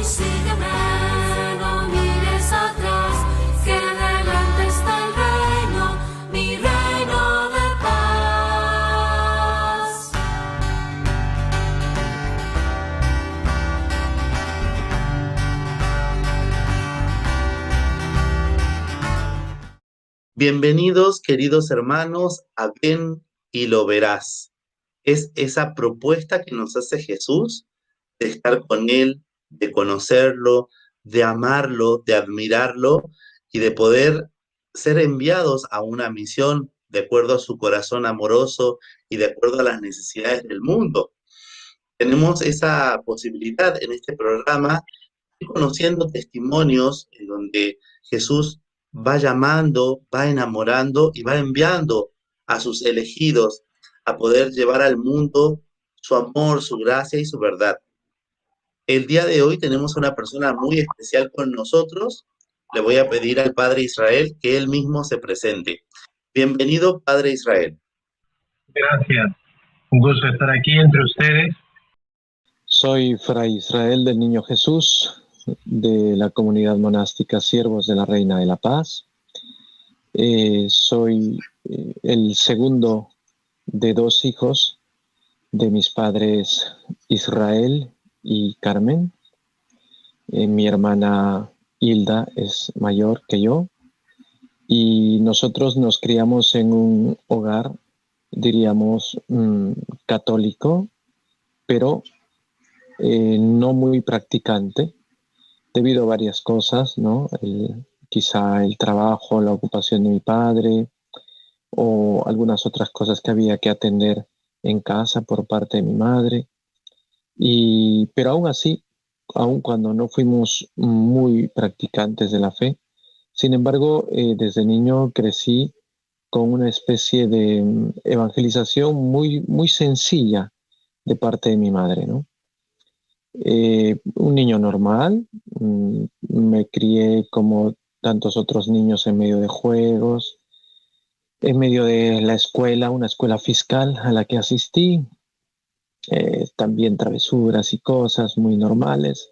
y sígueme, no mires atrás, que delante está el reino, mi reino de paz. Bienvenidos, queridos hermanos, a Ven y lo verás. Es esa propuesta que nos hace Jesús de estar con Él, de conocerlo, de amarlo, de admirarlo y de poder ser enviados a una misión de acuerdo a su corazón amoroso y de acuerdo a las necesidades del mundo. Tenemos esa posibilidad en este programa, ir conociendo testimonios en donde Jesús va llamando, va enamorando y va enviando a sus elegidos a poder llevar al mundo su amor, su gracia y su verdad. El día de hoy tenemos una persona muy especial con nosotros. Le voy a pedir al Padre Israel que él mismo se presente. Bienvenido, Padre Israel. Gracias. Un gusto estar aquí entre ustedes. Soy Fray Israel del Niño Jesús, de la comunidad monástica Siervos de la Reina de la Paz. Soy el segundo de dos hijos de mis padres Israel y Carmen. Mi hermana Hilda es mayor que yo y nosotros nos criamos en un hogar, diríamos, católico, pero no muy practicante, debido a varias cosas, ¿no? Quizá el trabajo, la ocupación de mi padre o algunas otras cosas que había que atender en casa por parte de mi madre. Pero aún así, aun cuando no fuimos muy practicantes de la fe, sin embargo, desde niño crecí con una especie de evangelización muy sencilla de parte de mi madre, ¿no? Un niño normal, me crié como tantos otros niños en medio de juegos, en medio de la escuela, una escuela fiscal a la que asistí, también travesuras y cosas muy normales.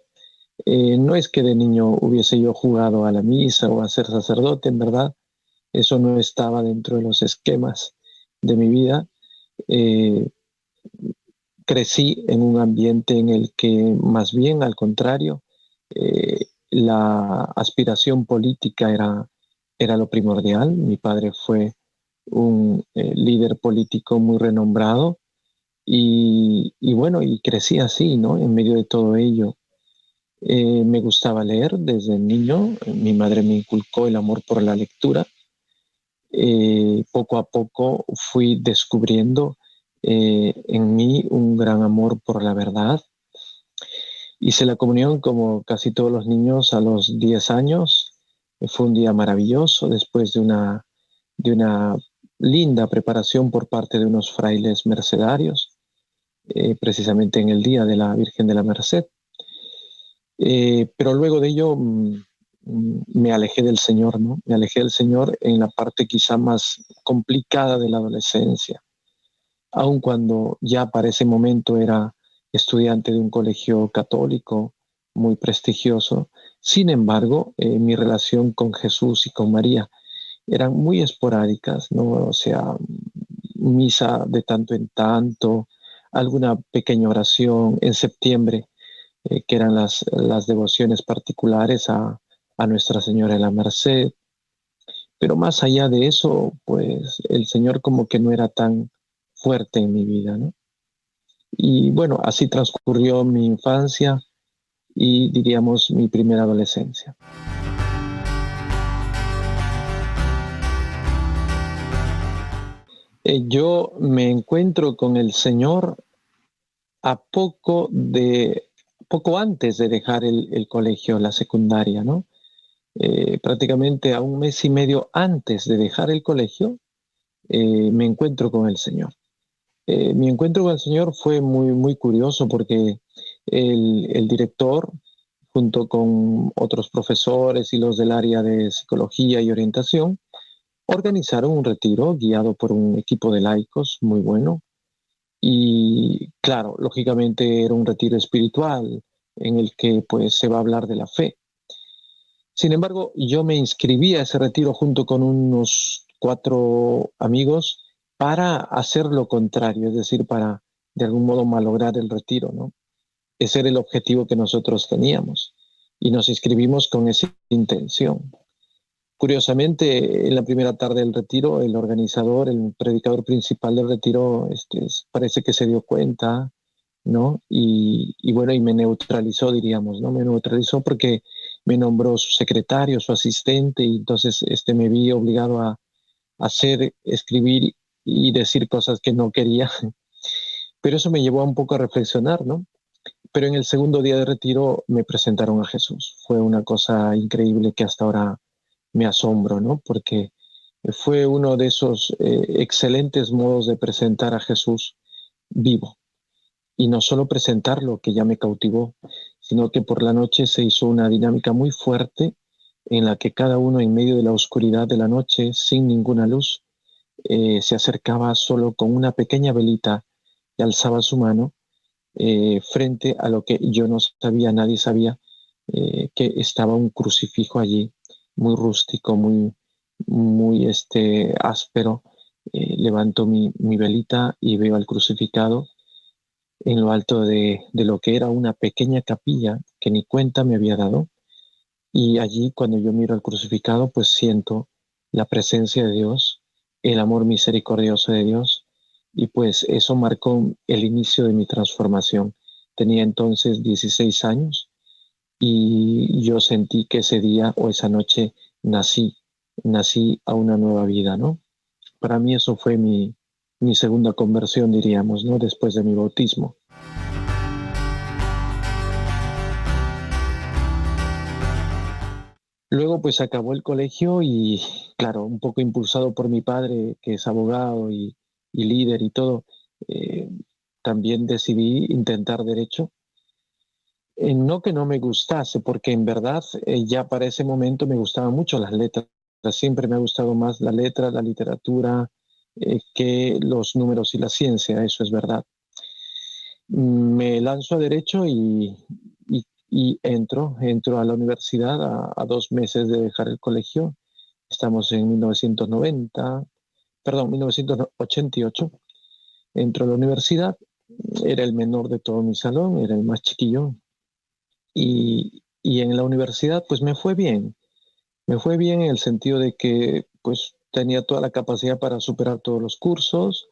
No es que de niño hubiese yo jugado a la misa o a ser sacerdote, en verdad, eso no estaba dentro de los esquemas de mi vida. Crecí en un ambiente en el que, más bien al contrario, la aspiración política era lo primordial. Mi padre fue un líder político muy renombrado y bueno, y crecí así, ¿no? En medio de todo ello. Me gustaba leer desde niño, mi madre me inculcó el amor por la lectura. Poco a poco fui descubriendo en mí un gran amor por la verdad. Hice la comunión como casi todos los niños a los 10 años. Fue un día maravilloso después de una linda preparación por parte de unos frailes mercedarios, precisamente en el día de la Virgen de la Merced. Pero luego de ello me alejé del Señor, ¿no? Me alejé del Señor en la parte quizá más complicada de la adolescencia, aun cuando ya para ese momento era estudiante de un colegio católico muy prestigioso. Sin embargo, mi relación con Jesús y con María eran muy esporádicas, ¿no? O sea, misa de tanto en tanto, alguna pequeña oración en septiembre, que eran las devociones particulares a Nuestra Señora de la Merced. Pero más allá de eso, pues el Señor como que no era tan fuerte en mi vida, ¿no? Y bueno, así transcurrió mi infancia y diríamos mi primera adolescencia. Yo me encuentro con el Señor a poco antes de dejar el colegio, la secundaria, ¿no? Prácticamente a un mes y medio antes de dejar el colegio, me encuentro con el Señor. Mi encuentro con el Señor fue muy curioso porque el director, junto con otros profesores y los del área de psicología y orientación, organizaron un retiro guiado por un equipo de laicos muy bueno. Y claro, lógicamente era un retiro espiritual, en el que pues se va a hablar de la fe. Sin embargo, yo me inscribí a ese retiro junto con unos 4 amigos para hacer lo contrario, es decir, para de algún modo malograr el retiro, ¿no? Ese era el objetivo que nosotros teníamos y nos inscribimos con esa intención. Curiosamente, en la primera tarde del retiro, el organizador, el predicador principal del retiro, parece que se dio cuenta, ¿no? Y bueno, y me neutralizó, diríamos, ¿no? Me neutralizó porque me nombró su secretario, su asistente, y entonces me vi obligado a hacer, escribir y decir cosas que no quería. Pero eso me llevó un poco a reflexionar, ¿no? Pero en el segundo día de retiro me presentaron a Jesús. Fue una cosa increíble que hasta ahora me asombro, ¿no? Porque fue uno de esos excelentes modos de presentar a Jesús vivo. Y no solo presentarlo, que ya me cautivó, sino que por la noche se hizo una dinámica muy fuerte en la que cada uno en medio de la oscuridad de la noche, sin ninguna luz, se acercaba solo con una pequeña velita y alzaba su mano frente a lo que yo no sabía, nadie sabía, que estaba un crucifijo allí, muy rústico, muy áspero. Levanto mi velita y veo al crucificado en lo alto de lo que era una pequeña capilla que ni cuenta me había dado. Y allí, cuando yo miro al crucificado, pues siento la presencia de Dios, el amor misericordioso de Dios, y pues eso marcó el inicio de mi transformación. Tenía entonces 16 años y yo sentí que ese día o esa noche nací a una nueva vida, ¿no? Para mí eso fue mi segunda conversión, diríamos, ¿no? Después de mi bautismo. Luego pues acabó el colegio y claro, un poco impulsado por mi padre, que es abogado y líder y todo, también decidí intentar derecho. No que no me gustase, porque en verdad ya para ese momento me gustaban mucho las letras. Siempre me ha gustado más la letra, la literatura, que los números y la ciencia, eso es verdad. Me lanzo a derecho y entro a la universidad a 2 meses de dejar el colegio. Estamos en 1988. Entro a la universidad, era el menor de todo mi salón, era el más chiquillo. Y en la universidad pues me fue bien en el sentido de que pues tenía toda la capacidad para superar todos los cursos,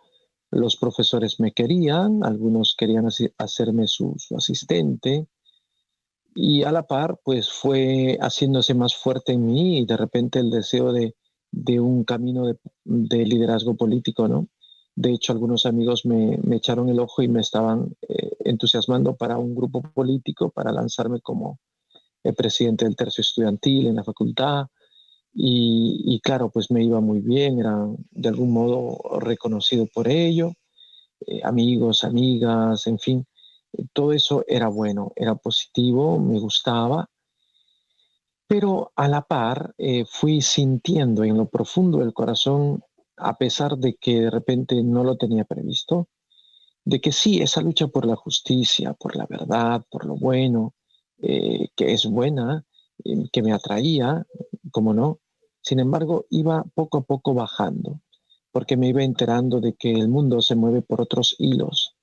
los profesores me querían, algunos querían hacerme su asistente, y a la par pues fue haciéndose más fuerte en mí y de repente el deseo de un camino de liderazgo político, ¿no? De hecho, algunos amigos me echaron el ojo y me estaban entusiasmando para un grupo político, para lanzarme como el presidente del tercio estudiantil en la facultad. Y claro, pues me iba muy bien, era de algún modo reconocido por ello, amigos, amigas, en fin, todo eso era bueno, era positivo, me gustaba, pero a la par fui sintiendo en lo profundo del corazón, a pesar de que de repente no lo tenía previsto, de que sí, esa lucha por la justicia, por la verdad, por lo bueno, que es buena, que me atraía, como no. Sin embargo, iba poco a poco bajando, porque me iba enterando de que el mundo se mueve por otros hilos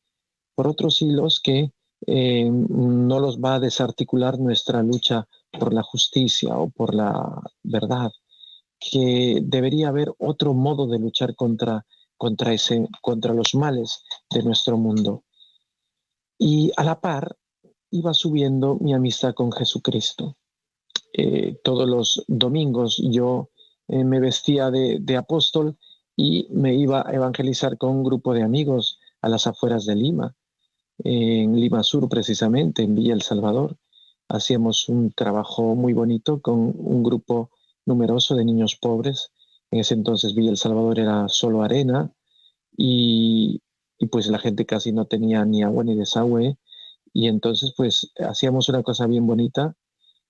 que no los va a desarticular nuestra lucha por la justicia o por la verdad, que debería haber otro modo de luchar contra los males de nuestro mundo. Y a la par iba subiendo mi amistad con Jesucristo. Todos los domingos yo me vestía de apóstol y me iba a evangelizar con un grupo de amigos a las afueras de Lima, en Lima Sur precisamente, en Villa El Salvador. Hacíamos un trabajo muy bonito con un grupo numeroso de niños pobres. En ese entonces Villa El Salvador era solo arena y pues la gente casi no tenía ni agua ni desagüe. Y entonces pues hacíamos una cosa bien bonita.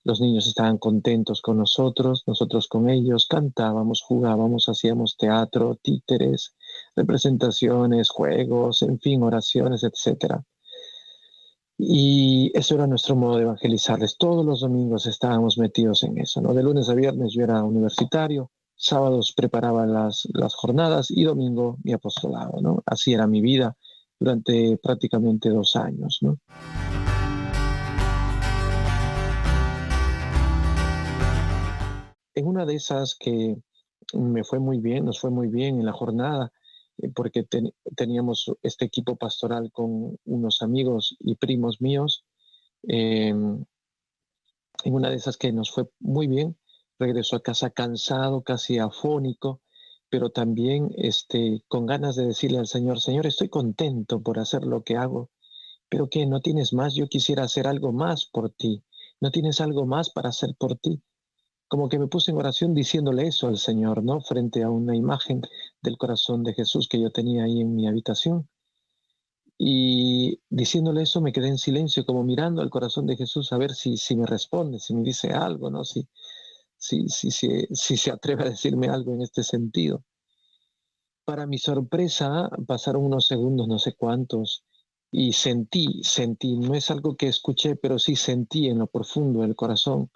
Los niños estaban contentos con nosotros con ellos, cantábamos, jugábamos, hacíamos teatro, títeres, representaciones, juegos, en fin, oraciones, etc. Y eso era nuestro modo de evangelizarles. Todos los domingos estábamos metidos en eso, ¿no? De lunes a viernes yo era universitario, sábados preparaba las jornadas y domingo mi apostolado, ¿no? Así era mi vida durante prácticamente 2 años, ¿no? En una de esas que me fue muy bien, nos fue muy bien en la jornada, porque teníamos este equipo pastoral con unos amigos y primos míos. En una de esas que nos fue muy bien, regresó a casa cansado, casi afónico, pero también con ganas de decirle al Señor, Señor, estoy contento por hacer lo que hago, pero ¿qué? ¿No tienes más? Yo quisiera hacer algo más por ti. ¿No tienes algo más para hacer por ti? Como que me puse en oración diciéndole eso al Señor, ¿no? Frente a una imagen del corazón de Jesús que yo tenía ahí en mi habitación. Y diciéndole eso me quedé en silencio, como mirando al corazón de Jesús a ver si me responde, si me dice algo, ¿no? Si se atreve a decirme algo en este sentido. Para mi sorpresa, pasaron unos segundos, no sé cuántos, y sentí, no es algo que escuché, pero sí sentí en lo profundo del corazón.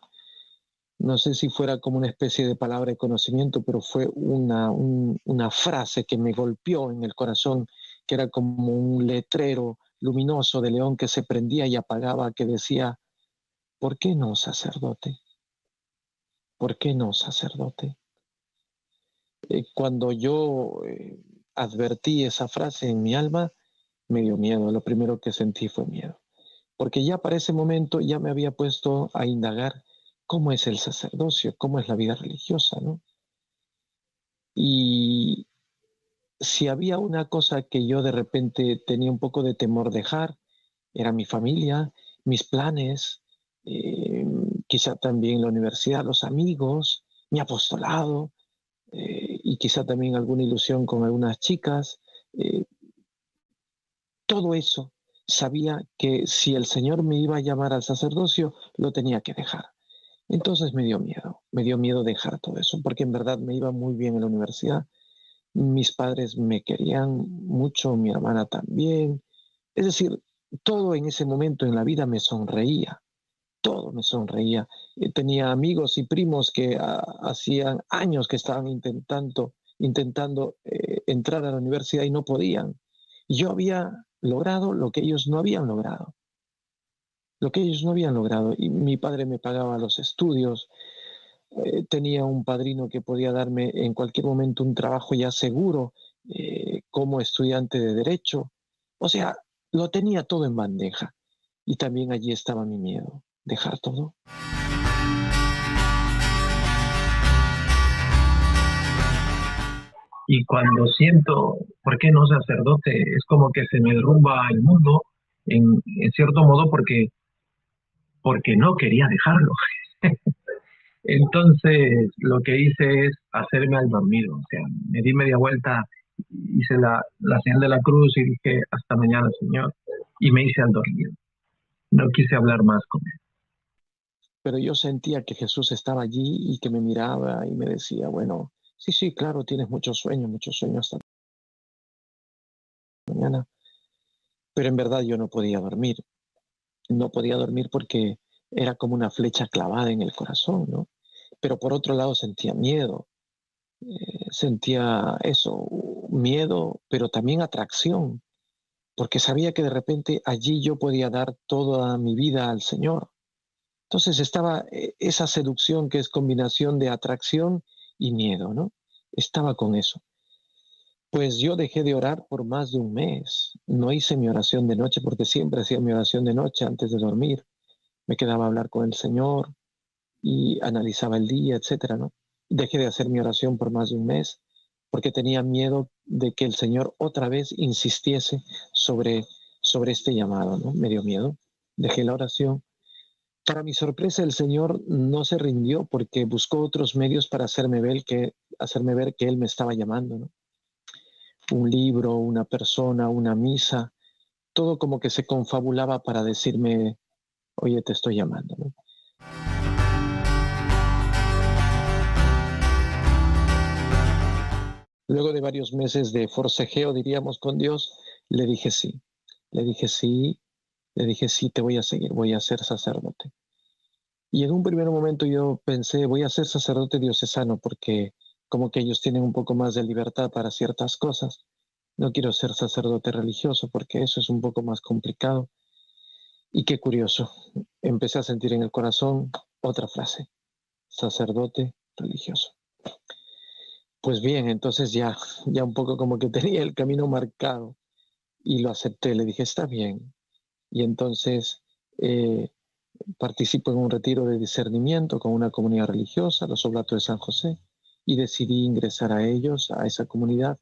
No sé si fuera como una especie de palabra de conocimiento, pero fue una frase que me golpeó en el corazón, que era como un letrero luminoso de león que se prendía y apagaba, que decía, ¿por qué no, sacerdote? ¿Por qué no, sacerdote? Cuando yo advertí esa frase en mi alma, me dio miedo. Lo primero que sentí fue miedo. Porque ya para ese momento ya me había puesto a indagar cómo es el sacerdocio, cómo es la vida religiosa, ¿no? Y si había una cosa que yo de repente tenía un poco de temor dejar, era mi familia, mis planes, quizá también la universidad, los amigos, mi apostolado, y quizá también alguna ilusión con algunas chicas. eh, Todo eso sabía que si el Señor me iba a llamar al sacerdocio, lo tenía que dejar. Entonces me dio miedo dejar todo eso, porque en verdad me iba muy bien en la universidad. Mis padres me querían mucho, mi hermana también. Es decir, todo en ese momento en la vida me sonreía, todo me sonreía. Tenía amigos y primos que hacían años que estaban intentando entrar a la universidad y no podían. Y yo había logrado lo que ellos no habían logrado, lo que ellos no habían logrado. Y mi padre me pagaba los estudios, tenía un padrino que podía darme en cualquier momento un trabajo ya seguro como estudiante de derecho. O sea, lo tenía todo en bandeja. Y también allí estaba mi miedo, dejar todo. Y cuando siento, ¿por qué no sacerdote? Es como que se me derrumba el mundo, en cierto modo, porque no quería dejarlo. Entonces, lo que hice es hacerme al dormido. O sea, me di media vuelta, hice la señal de la cruz y dije, hasta mañana, Señor. Y me hice al dormido. No quise hablar más con él. Pero yo sentía que Jesús estaba allí y que me miraba y me decía, bueno, sí, sí, claro, tienes mucho sueño hasta mañana. Pero en verdad yo no podía dormir. No podía dormir porque era como una flecha clavada en el corazón, ¿no? Pero por otro lado sentía miedo, sentía eso, miedo, pero también atracción, porque sabía que de repente allí yo podía dar toda mi vida al Señor. Entonces estaba esa seducción que es combinación de atracción y miedo, ¿no? Estaba con eso. Pues yo dejé de orar por más de un mes. No hice mi oración de noche porque siempre hacía mi oración de noche antes de dormir. Me quedaba a hablar con el Señor y analizaba el día, etcétera, ¿no? Dejé de hacer mi oración por más de un mes porque tenía miedo de que el Señor otra vez insistiese sobre este llamado, ¿no? Me dio miedo. Dejé la oración. Para mi sorpresa, el Señor no se rindió porque buscó otros medios para hacerme ver que Él me estaba llamando, ¿no? Un libro, una persona, una misa, todo como que se confabulaba para decirme, oye, te estoy llamando, ¿no? Luego de varios meses de forcejeo, diríamos, con Dios, le dije sí. Le dije sí Le dije, sí, te voy a seguir, voy a ser sacerdote. Y en un primer momento yo pensé, voy a ser sacerdote diocesano porque como que ellos tienen un poco más de libertad para ciertas cosas. No quiero ser sacerdote religioso porque eso es un poco más complicado. Y qué curioso, empecé a sentir en el corazón otra frase, sacerdote religioso. Pues bien, entonces ya un poco como que tenía el camino marcado y lo acepté, le dije, está bien. Y entonces participo en un retiro de discernimiento con una comunidad religiosa, los Oblatos de San José, y decidí ingresar a ellos, a esa comunidad.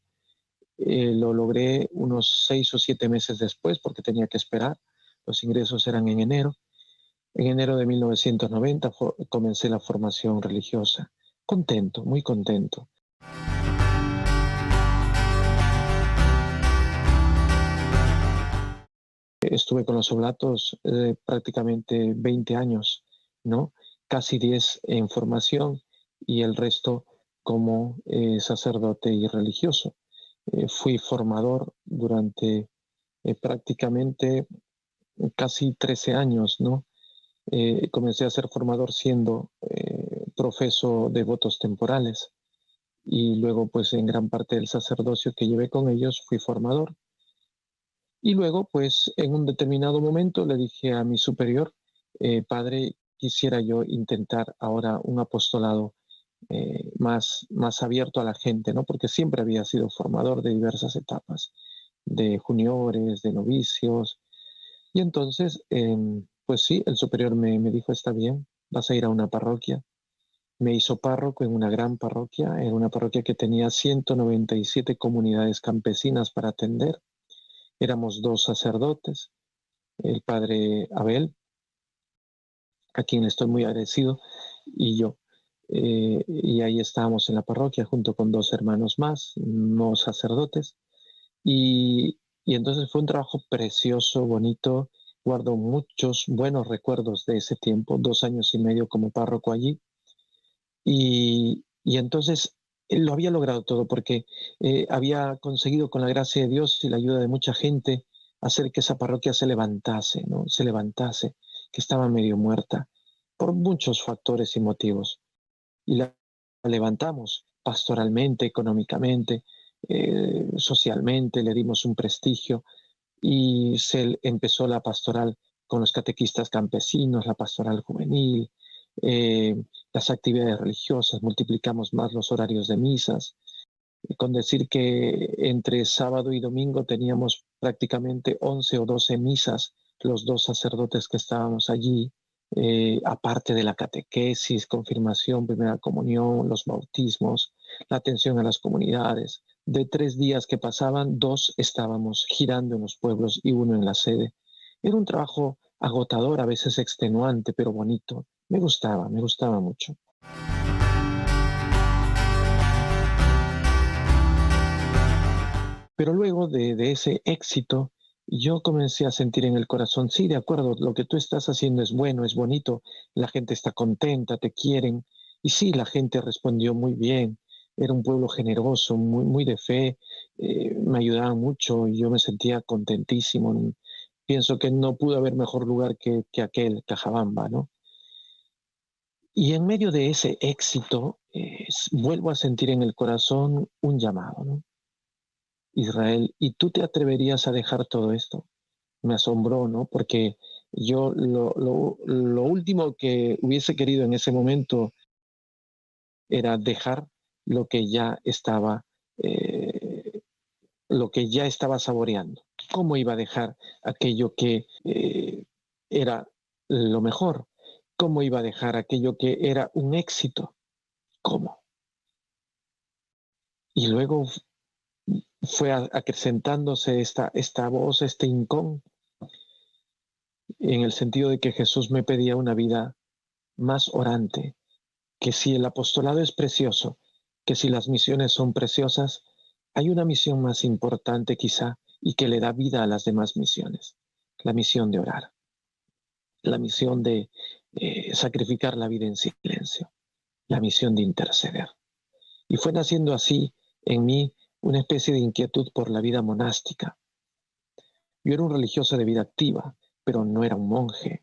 Lo logré unos 6 o 7 meses después porque tenía que esperar. Los ingresos eran en enero. En enero de 1990 comencé la formación religiosa. Contento, muy contento. Estuve con los Oblatos prácticamente 20 años, ¿no? Casi 10 en formación y el resto como sacerdote y religioso. Fui formador durante prácticamente casi 13 años, ¿no? Comencé a ser formador siendo profeso de votos temporales y luego pues en gran parte del sacerdocio que llevé con ellos fui formador. Y luego pues en un determinado momento le dije a mi superior, padre, quisiera yo intentar ahora un apostolado más abierto a la gente, ¿no? Porque siempre había sido formador de diversas etapas, de juniores, de novicios. Y entonces, pues sí, el superior me dijo, está bien, vas a ir a una parroquia. Me hizo párroco en una gran parroquia, en una parroquia que tenía 197 comunidades campesinas para atender. Éramos 2 sacerdotes, el padre Abel, a quien le estoy muy agradecido, y yo. Y ahí estábamos en la parroquia junto con 2 hermanos más, no sacerdotes. Y entonces fue un trabajo precioso, bonito. Guardo muchos buenos recuerdos de ese tiempo, 2 años y medio como párroco allí. Y entonces lo había logrado todo porque había conseguido con la gracia de Dios y la ayuda de mucha gente hacer que esa parroquia se levantase, ¿no? Se levantase, que estaba medio muerta por muchos factores y motivos. Y la levantamos pastoralmente, económicamente, socialmente, le dimos un prestigio y se empezó la pastoral con los catequistas campesinos, la pastoral juvenil, eh, las actividades religiosas, multiplicamos más los horarios de misas, con decir que entre sábado y domingo teníamos prácticamente 11 o 12 misas, los 2 sacerdotes que estábamos allí, aparte de la catequesis, confirmación, primera comunión, los bautismos, la atención a las comunidades. De 3 días que pasaban, 2 estábamos girando en los pueblos y 1 en la sede. Era un trabajo agotador, a veces extenuante, pero bonito. Me gustaba mucho. Pero luego de ese éxito, yo comencé a sentir en el corazón, sí, de acuerdo, lo que tú estás haciendo es bueno, es bonito, la gente está contenta, te quieren. Y sí, la gente respondió muy bien, era un pueblo generoso, muy, muy de fe, me ayudaban mucho y yo me sentía contentísimo. Pienso que no pudo haber mejor lugar que aquel, Cajabamba, ¿no? Y en medio de ese éxito, vuelvo a sentir en el corazón un llamado, ¿no? Israel, ¿y tú te atreverías a dejar todo esto? Me asombró, ¿no? Porque yo lo último que hubiese querido en ese momento era dejar lo que ya estaba, eh, lo que ya estaba saboreando. ¿Cómo iba a dejar aquello que era lo mejor? ¿Cómo iba a dejar aquello que era un éxito? ¿Cómo? Y luego fue acrecentándose esta voz, este hincón, en el sentido de que Jesús me pedía una vida más orante, que si el apostolado es precioso, que si las misiones son preciosas, hay una misión más importante quizá y que le da vida a las demás misiones, la misión de orar, la misión de sacrificar la vida en silencio, la misión de interceder. Y fue naciendo así en mí una especie de inquietud por la vida monástica. Yo era un religioso de vida activa, pero no era un monje.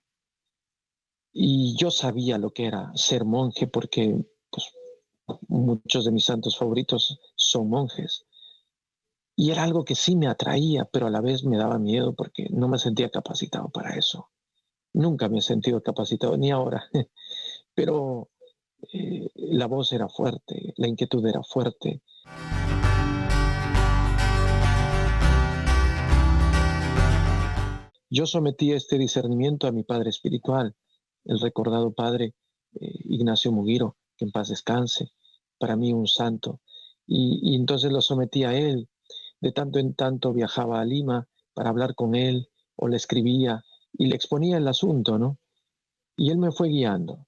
Y yo sabía lo que era ser monje porque pues, muchos de mis santos favoritos son monjes. Y era algo que sí me atraía, pero a la vez me daba miedo porque no me sentía capacitado para eso. Nunca me he sentido capacitado, ni ahora. Pero la voz era fuerte, la inquietud era fuerte. Yo sometí este discernimiento a mi padre espiritual, el recordado padre Ignacio Mugiro, que en paz descanse, para mí un santo. Y entonces lo sometí a él. De tanto en tanto viajaba a Lima para hablar con él, o le escribía y le exponía el asunto, ¿no? Y él me fue guiando,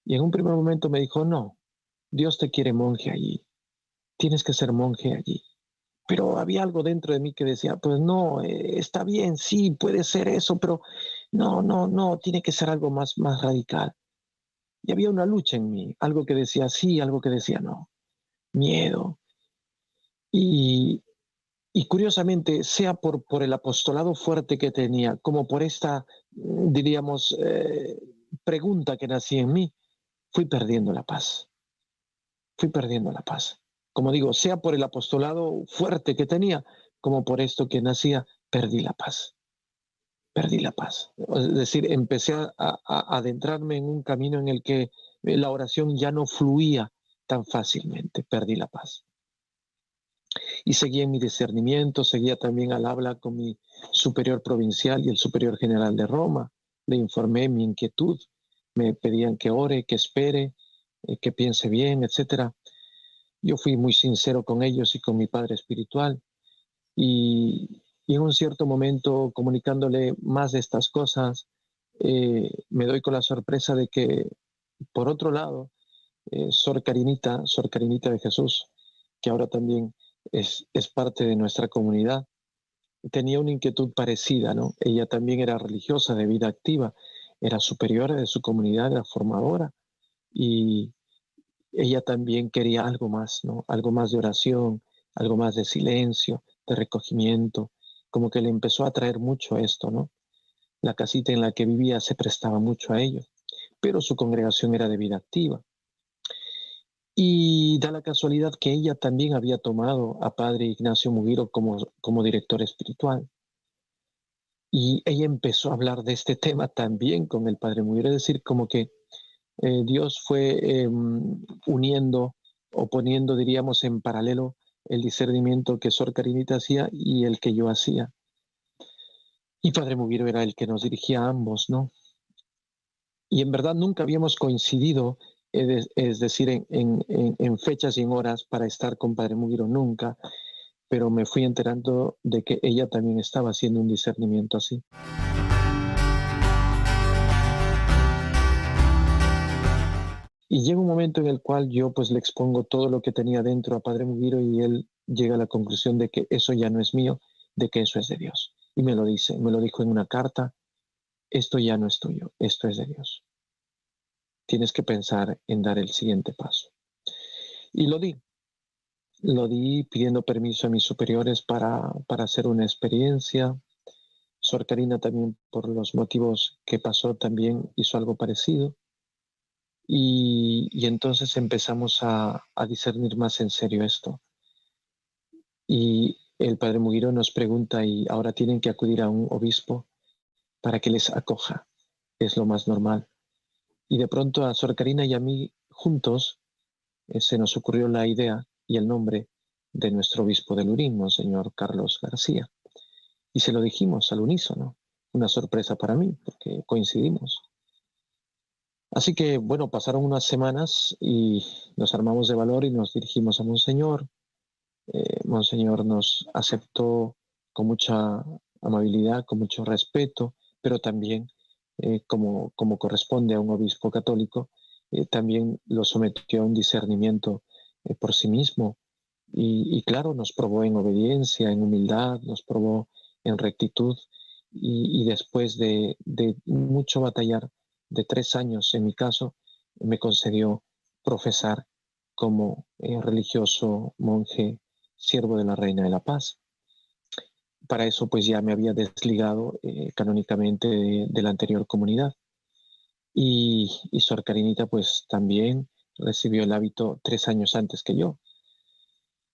y en un primer momento me dijo, no, Dios te quiere monje allí, tienes que ser monje allí. Pero había algo dentro de mí que decía, pues no, está bien, sí, puede ser eso, pero no, no, no, tiene que ser algo más radical. Y había una lucha en mí, algo que decía sí, algo que decía no, miedo. Y, y curiosamente, sea por el apostolado fuerte que tenía, como por esta, diríamos, pregunta que nacía en mí, fui perdiendo la paz, fui perdiendo la paz. Como digo, sea por el apostolado fuerte que tenía, como por esto que nacía, perdí la paz, perdí la paz. Es decir, empecé a adentrarme en un camino en el que la oración ya no fluía tan fácilmente, perdí la paz. Y seguía en mi discernimiento, seguía también al habla con mi superior provincial y el superior general de Roma. Le informé mi inquietud, me pedían que ore, que espere, que piense bien, etcétera. Yo fui muy sincero con ellos y con mi padre espiritual, y en un cierto momento, comunicándole más de estas cosas, me doy con la sorpresa de que, por otro lado, Sor Carinita de Jesús, que ahora también es parte de nuestra comunidad, tenía una inquietud parecida, ¿no? Ella también era religiosa de vida activa, era superiora de su comunidad, era formadora, y ella también quería algo más, ¿no? Algo más de oración, algo más de silencio, de recogimiento, como que le empezó a atraer mucho esto, ¿no? La casita en la que vivía se prestaba mucho a ello, pero su congregación era de vida activa. Y da la casualidad que ella también había tomado a Padre Ignacio Mugiro como director espiritual. Y ella empezó a hablar de este tema también con el Padre Mugiro, es decir, como que Dios fue uniendo o poniendo, diríamos, en paralelo el discernimiento que Sor Carinita hacía y el que yo hacía. Y Padre Mugiro era el que nos dirigía a ambos, ¿no? Y en verdad nunca habíamos coincidido, es decir, en fechas y en horas para estar con Padre Mugiro, nunca, pero me fui enterando de que ella también estaba haciendo un discernimiento así. Y llega un momento en el cual yo pues le expongo todo lo que tenía dentro a Padre Mugiro, y él llega a la conclusión de que eso ya no es mío, de que eso es de Dios. Y me lo dice, me lo dijo en una carta: esto ya no es tuyo, esto es de Dios. Tienes que pensar en dar el siguiente paso. Y lo di pidiendo permiso a mis superiores para hacer una experiencia. Sor Carina también, por los motivos que pasó, también hizo algo parecido. Y entonces empezamos a discernir más en serio esto. Y el Padre Mugiro nos pregunta, y ahora tienen que acudir a un obispo para que les acoja. Es lo más normal. Y de pronto a Sor Carina y a mí juntos se nos ocurrió la idea y el nombre de nuestro obispo de Lurín, Monseñor Carlos García. Y se lo dijimos al unísono. Una sorpresa para mí, porque coincidimos. Así que, bueno, pasaron unas semanas y nos armamos de valor y nos dirigimos a Monseñor. Monseñor nos aceptó con mucha amabilidad, con mucho respeto, pero también, como corresponde a un obispo católico, también lo sometió a un discernimiento por sí mismo. Y claro, nos probó en obediencia, en humildad, nos probó en rectitud, y después de mucho batallar, de 3 años en mi caso, me concedió profesar como religioso monje, siervo de la Reina de la Paz. para eso pues ya me había desligado canónicamente de la anterior comunidad. Y Sor Carinita pues también recibió el hábito 3 años antes que yo.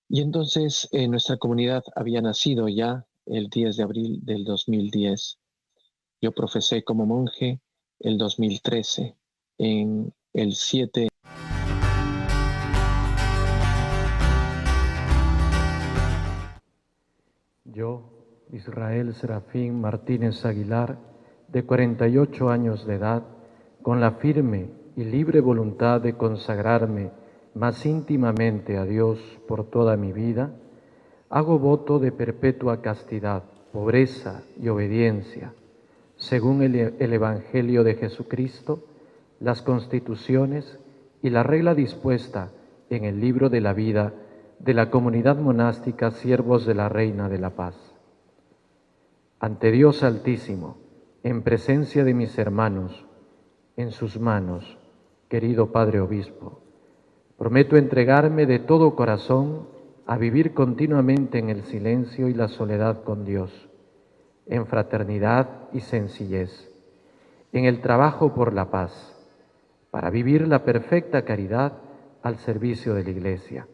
Y entonces nuestra comunidad había nacido ya el 10 de abril del 2010. Yo profesé como monje el 2013, en el 7. Yo, Israel Serafín Martínez Aguilar, de 48 años de edad, con la firme y libre voluntad de consagrarme más íntimamente a Dios por toda mi vida, hago voto de perpetua castidad, pobreza y obediencia, según el Evangelio de Jesucristo, las constituciones y la regla dispuesta en el libro de la vida de la comunidad monástica Siervos de la Reina de la Paz. Ante Dios Altísimo, en presencia de mis hermanos, en sus manos, querido Padre Obispo, prometo entregarme de todo corazón a vivir continuamente en el silencio y la soledad con Dios, en fraternidad y sencillez, en el trabajo por la paz, para vivir la perfecta caridad al servicio de la Iglesia.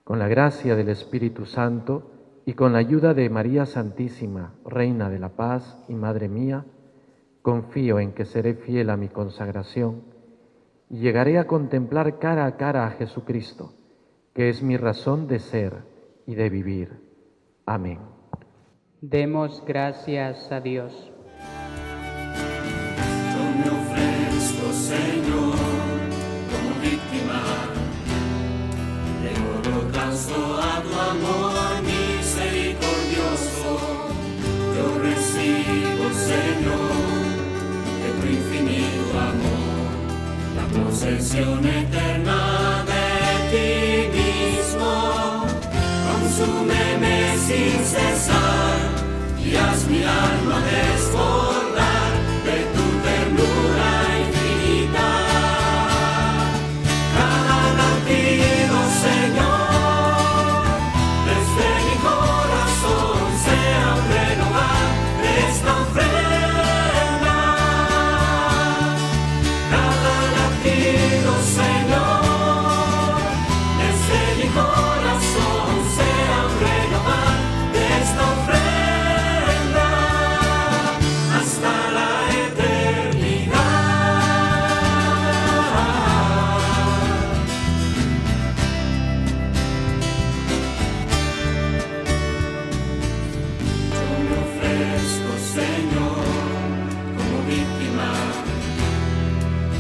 Con la gracia del Espíritu Santo y con la ayuda de María Santísima, Reina de la Paz y Madre mía, confío en que seré fiel a mi consagración y llegaré a contemplar cara a cara a Jesucristo, que es mi razón de ser y de vivir. Amén. Demos gracias a Dios. Yo me ofrezco, Señor, como víctima de holocausto a tu amor misericordioso. Yo recibo, Señor, de tu infinito amor, la posesión eterna de ti mismo. Consúmeme sin cesar y haz mi alma desbordar de tu ternura infinita. Cada latido, Señor, desde mi corazón sea un renovar de esta ofrenda. Cada latido, Señor, desde mi corazón sea un renovar de esta ofrenda hasta la eternidad. Yo me ofrezco, Señor, como víctima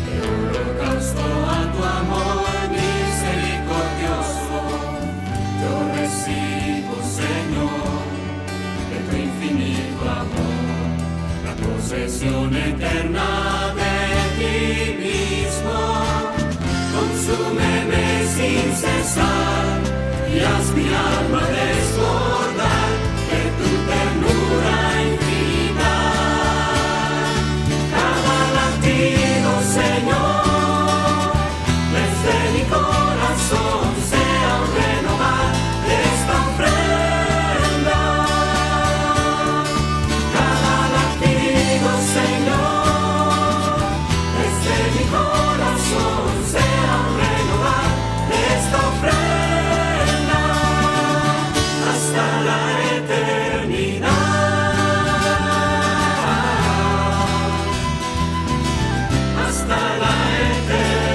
de holocausto a tu amor misericordioso. Yo recibo, Señor, de tu infinito amor, la posesión eterna de ti mismo. Consúmeme sin cesar y haz mi alma desbordar de tu ternura infinita. Cada latido, Señor, desde mi corazón sea un renovar de esta ofrenda. Cada latido, Señor, desde mi corazón sea un renovar de esta ofrenda hasta la eternidad. Hasta la eternidad.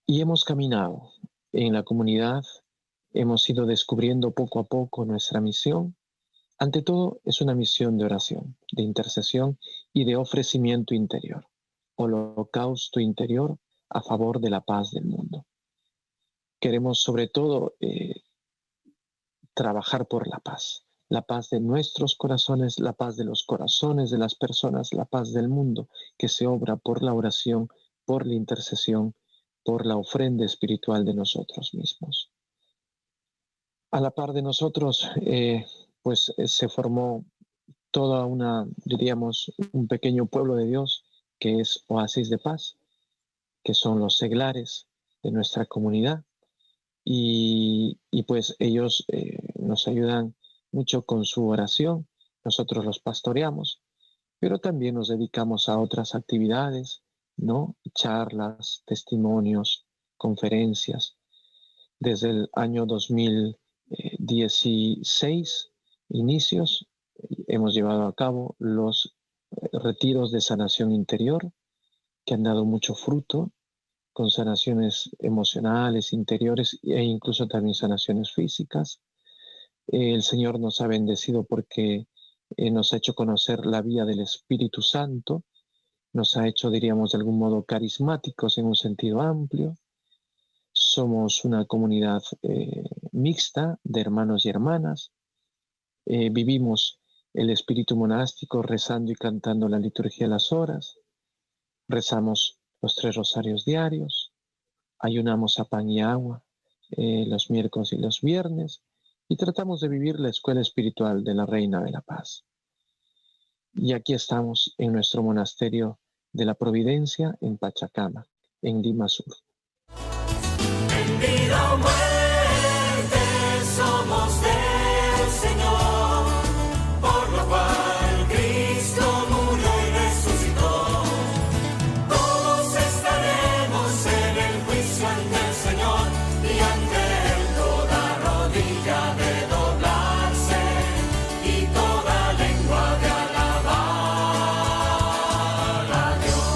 Y hemos caminado en la comunidad, hemos ido descubriendo poco a poco nuestra misión. Ante todo, es una misión de oración, de intercesión y de ofrecimiento interior, holocausto interior a favor de la paz del mundo. Queremos sobre todo trabajar por la paz de nuestros corazones, la paz de los corazones de las personas, la paz del mundo, que se obra por la oración, por la intercesión, por la ofrenda espiritual de nosotros mismos. A la par de nosotros, se formó toda una, diríamos, un pequeño pueblo de Dios que es Oasis de Paz, que son los seglares de nuestra comunidad. Y pues ellos nos ayudan mucho con su oración. Nosotros los pastoreamos, pero también nos dedicamos a otras actividades, ¿no? Charlas, testimonios, conferencias. Desde el año 2016, inicios, hemos llevado a cabo los retiros de sanación interior, que han dado mucho fruto, con sanaciones emocionales, interiores e incluso también sanaciones físicas. El Señor nos ha bendecido porque nos ha hecho conocer la vía del Espíritu Santo, nos ha hecho, diríamos, de algún modo carismáticos en un sentido amplio. Somos una comunidad mixta de hermanos y hermanas. Vivimos el espíritu monástico rezando y cantando la liturgia de las horas. Rezamos los 3 rosarios diarios. Ayunamos a pan y agua los miércoles y los viernes. Y tratamos de vivir la escuela espiritual de la Reina de la Paz. Y aquí estamos en nuestro monasterio de la Providencia en Pachacama, en Lima Sur. En vida o muerte somos del Señor, por lo cual Cristo murió y resucitó. Todos estaremos en el juicio ante el Señor y ante Él toda rodilla de doblarse y toda lengua de alabar a Dios.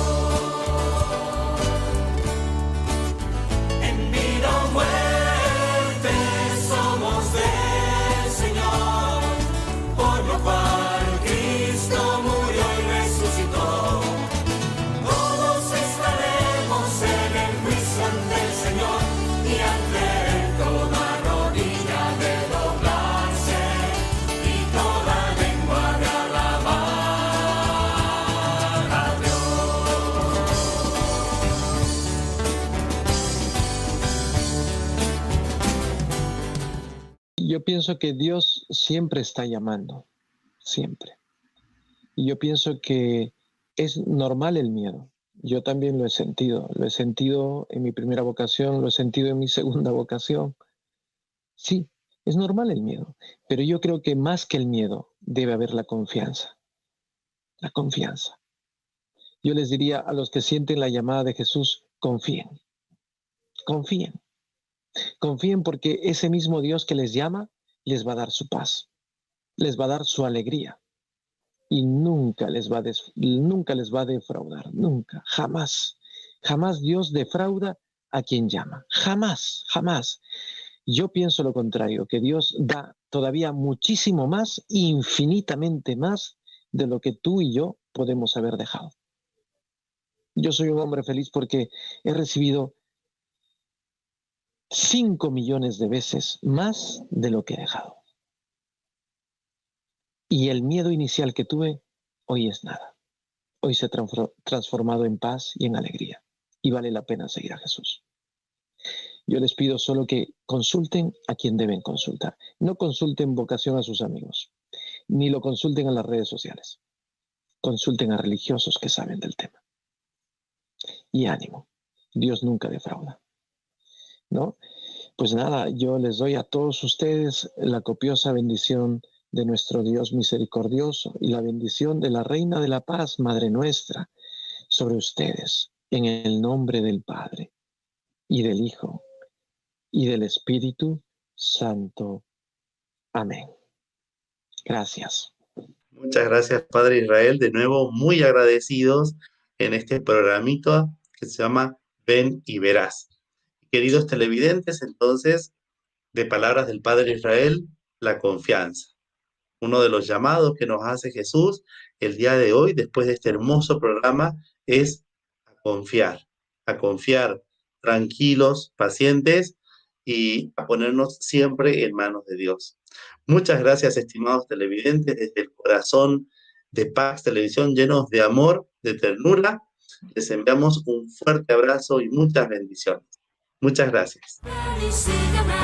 En vida o muerte somos del Señor, por lo cual Cristo murió y resucitó. Todos estaremos en el juicio ante el Señor y ante Él toda rodilla de doblarse y toda lengua de alabar a Dios. Yo pienso que Dios siempre está llamando, siempre. Y yo pienso que es normal el miedo. Yo también lo he sentido en mi primera vocación, lo he sentido en mi segunda vocación. Sí, es normal el miedo, pero yo creo que más que el miedo debe haber la confianza. La confianza. Yo les diría a los que sienten la llamada de Jesús, confíen, confíen. Confíen porque ese mismo Dios que les llama les va a dar su paz, les va a dar su alegría y nunca les va a defraudar, nunca, jamás. Jamás Dios defrauda a quien llama, jamás, jamás. Yo pienso lo contrario, que Dios da todavía muchísimo más, infinitamente más de lo que tú y yo podemos haber dejado. Yo soy un hombre feliz porque he recibido 5 millones de veces más de lo que he dejado. Y el miedo inicial que tuve, hoy es nada. Hoy se ha transformado en paz y en alegría. Y vale la pena seguir a Jesús. Yo les pido solo que consulten a quien deben consultar. No consulten vocación a sus amigos, ni lo consulten en las redes sociales. Consulten a religiosos que saben del tema. Y ánimo, Dios nunca defrauda. ¿No? Pues nada, yo les doy a todos ustedes la copiosa bendición de nuestro Dios misericordioso y la bendición de la Reina de la Paz, Madre nuestra, sobre ustedes, en el nombre del Padre, y del Hijo, y del Espíritu Santo. Amén. Gracias. Muchas gracias, Padre Israel. De nuevo, muy agradecidos en este programito que se llama Ven y Verás. Queridos televidentes, entonces, de palabras del Padre Israel, la confianza. Uno de los llamados que nos hace Jesús el día de hoy, después de este hermoso programa, es a confiar tranquilos, pacientes y a ponernos siempre en manos de Dios. Muchas gracias, estimados televidentes, desde el corazón de Pax Televisión, llenos de amor, de ternura. Les enviamos un fuerte abrazo y muchas bendiciones. Muchas gracias. Ven y sígueme.